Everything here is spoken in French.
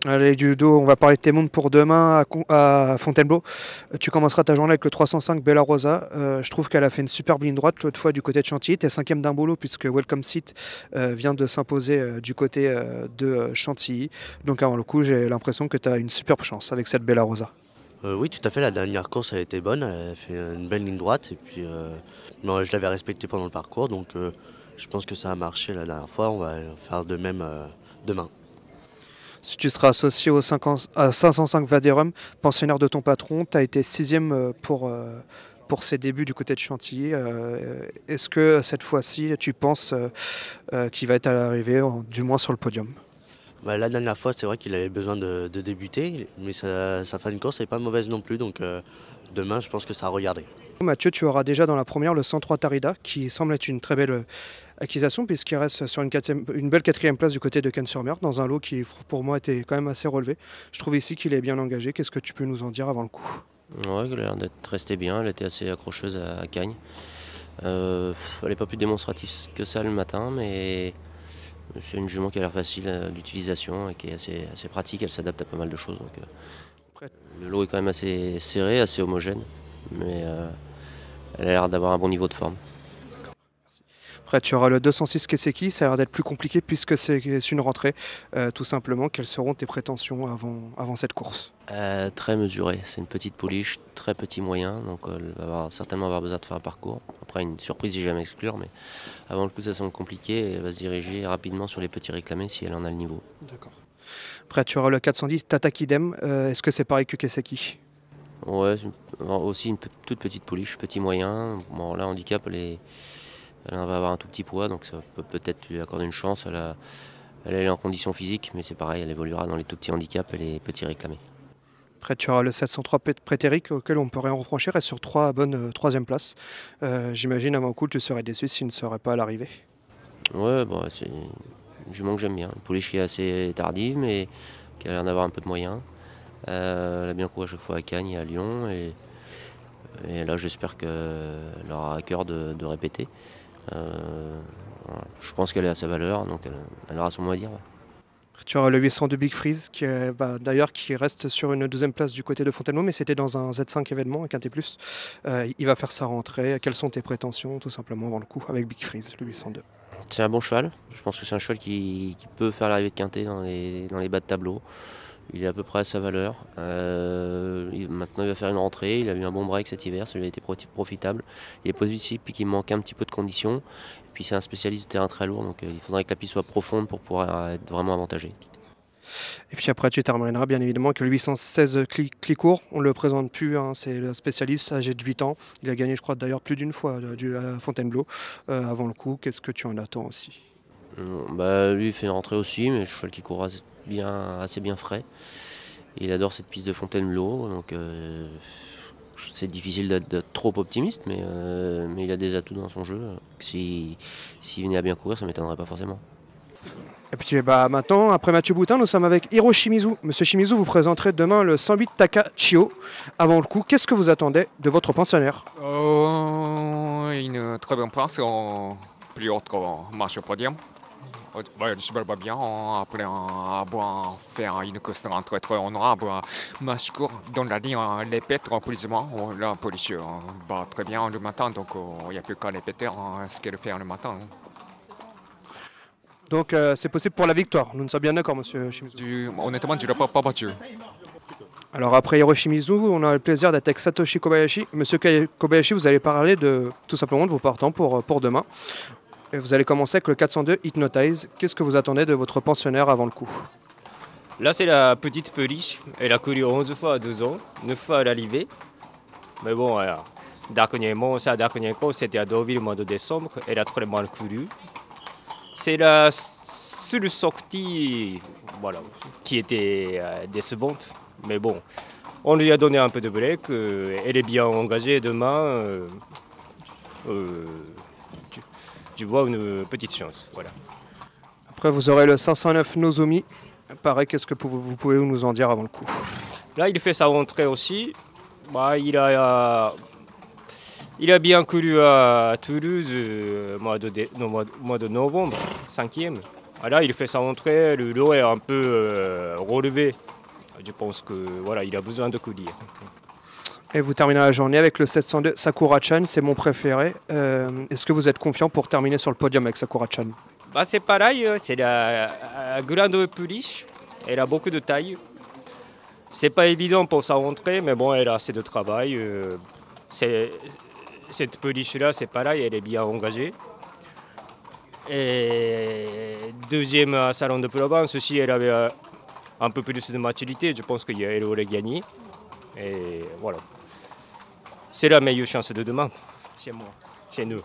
Allez, du dos, on va parler de tes montres pour demain à Fontainebleau. Tu commenceras ta journée avec le 305 Bella Rosa. Je trouve qu'elle a fait une superbe ligne droite l'autre fois du côté de Chantilly. Tu es cinquième d'un boulot puisque Welcome Seat vient de s'imposer du côté de Chantilly. Donc avant le coup, j'ai l'impression que tu as une superbe chance avec cette Bella Rosa. Oui, tout à fait. La dernière course a été bonne. Elle a fait une belle ligne droite. Et puis, non, je l'avais respectée pendant le parcours. Donc, je pense que ça a marché la dernière fois. On va faire de même demain. Si tu seras associé au 50 à 505 Vaderum, pensionnaire de ton patron, tu as été sixième pour ses débuts du côté de Chantilly. Est-ce que cette fois-ci, tu penses qu'il va être à l'arrivée, du moins sur le podium? Bah, la dernière fois, c'est vrai qu'il avait besoin de débuter. Mais sa fin de course n'est pas mauvaise non plus. Donc, demain, je pense que ça a regardé. Mathieu, tu auras déjà dans la première le 103 Tarida, qui semble être une très belle acquisition, puisqu'il reste sur une belle quatrième place du côté de Cannes-sur-Mer, dans un lot qui, pour moi, était quand même assez relevé. Je trouve ici qu'il est bien engagé. Qu'est-ce que tu peux nous en dire avant le coup? Ouais, elle a l'air d'être restée bien, elle était assez accrocheuse à Cagnes. Elle n'est pas plus démonstrative que ça le matin, mais c'est une jument qui a l'air facile d'utilisation et qui est assez pratique, elle s'adapte à pas mal de choses. Donc, le lot est quand même assez serré, assez homogène, mais elle a l'air d'avoir un bon niveau de forme. Après, tu auras le 206 Keseki, ça a l'air d'être plus compliqué puisque c'est une rentrée, tout simplement. Quelles seront tes prétentions avant cette course? Très mesurée, c'est une petite pouliche, très petit moyen, donc elle va certainement avoir besoin de faire un parcours. Après, une surprise, j'ai jamais exclure, mais avant le coup, ça semble compliqué et elle va se diriger rapidement sur les petits réclamés si elle en a le niveau. D'accord. Après, tu auras le 410 Tatakidem. Est-ce que c'est pareil que Keseki? Ouais, aussi une toute petite pouliche, petit moyen. Bon, là, handicap, elle va avoir un tout petit poids, donc ça peut peut-être lui accorder une chance. Elle est en condition physique, mais c'est pareil, elle évoluera dans les tout petits handicaps et les petits réclamés. Après, tu auras le 703 Prétérique, auquel on peut rien reprocher, reste sur trois bonnes troisième place. J'imagine, avant le coup, tu serais déçu s'il ne serait pas à l'arrivée. Ouais, bon, c'est une jument que j'aime bien. Une pouliche qui est assez tardive, mais qui a l'air d'avoir un peu de moyens. Elle a bien couru à chaque fois à Cagnes et à Lyon, et là, j'espère qu'elle aura à cœur de répéter. Voilà. Je pense qu'elle est à sa valeur, donc elle aura son mot à dire. Ouais. Tu auras le 802 Big Freeze, d'ailleurs qui reste sur une deuxième place du côté de Fontainebleau, mais c'était dans un Z5 événement, un Quintet Plus. Il va faire sa rentrée. Quelles sont tes prétentions, tout simplement, avant le coup, avec Big Freeze, le 802? C'est un bon cheval. Je pense que c'est un cheval qui peut faire l'arrivée de Quintet dans les bas de tableau. Il est à peu près à sa valeur. Maintenant, il va faire une rentrée. Il a eu un bon break cet hiver. Ça lui a été profitable. Il est possible puis qu'il manque un petit peu de conditions. Et puis, c'est un spécialiste de terrain très lourd. Donc, il faudrait que la piste soit profonde pour pouvoir être vraiment avantagé. Et puis après, tu termineras bien évidemment que le 816 Clicourt, on ne le présente plus, hein, c'est le spécialiste âgé de 8 ans. Il a gagné, je crois, d'ailleurs plus d'une fois à Fontainebleau avant le coup. Qu'est-ce que tu en attends aussi? Bah, lui, il fait une rentrée aussi, mais je cheval qui court assez bien frais. Il adore cette piste de Fontainebleau, donc c'est difficile d'être trop optimiste, mais il a des atouts dans son jeu. S'il venait à bien courir, ça ne m'étonnerait pas forcément. Et puis maintenant, après Mathieu Boutin, nous sommes avec Hiro Shimizu. Monsieur Shimizu, vous présenterez demain le 108 Takachio. Avant le coup, qu'est-ce que vous attendez de votre pensionnaire? Une très bonne place en plus haute marche au podium. Ouais, le cheval va bien après avoir fait une course très très honorable. Match court dans la ligne, les pètes plus ou moins. La police va très bien le matin, donc il n'y a plus qu'à les péter ce qu'elle fait le matin. Donc c'est possible pour la victoire. Nous sommes bien d'accord, monsieur Shimizu. Honnêtement, je ne l'ai pas battu. Alors après Hiro Shimizu, on a le plaisir d'être avec Satoshi Kobayashi. Monsieur Kobayashi, vous allez parler tout simplement de vos partants pour demain. Et vous allez commencer avec le 402 Hypnotize. Qu'est-ce que vous attendez de votre pensionnaire avant le coup? Là, c'est la petite Peliche. Elle a couru 11 fois à 12 ans, 9 fois à l'arrivée. Mais bon, dernièrement, sa dernière course, c'était à Deauville au mois de décembre. Elle a très mal couru. C'est la seule sortie voilà, qui était décevante. Mais bon, on lui a donné un peu de break. Elle est bien engagée demain. Je vois une petite chance. Voilà. Après, vous aurez le 509 Nozomi. Pareil, qu'est-ce que vous pouvez nous en dire avant le coup? Là, il fait sa rentrée aussi. Bah, il a bien couru à Toulouse au mois de novembre, 5e. Là, il fait sa entrée, le dos est un peu relevé. Je pense que voilà, il a besoin de courir. Et vous terminez la journée avec le 702 Sakura-chan, c'est mon préféré. Est-ce que vous êtes confiant pour terminer sur le podium avec Sakura-chan? C'est pareil, c'est la grande pouliche. Elle a beaucoup de taille. C'est pas évident pour sa rentrée, mais bon, elle a assez de travail. Cette pouliche-là, c'est pareil, elle est bien engagée. Et deuxième salon de Provence aussi, elle avait un peu plus de maturité. Je pense qu'elle aurait gagné. Et voilà. C'est la meilleure chance de demain, chez moi, chez nous.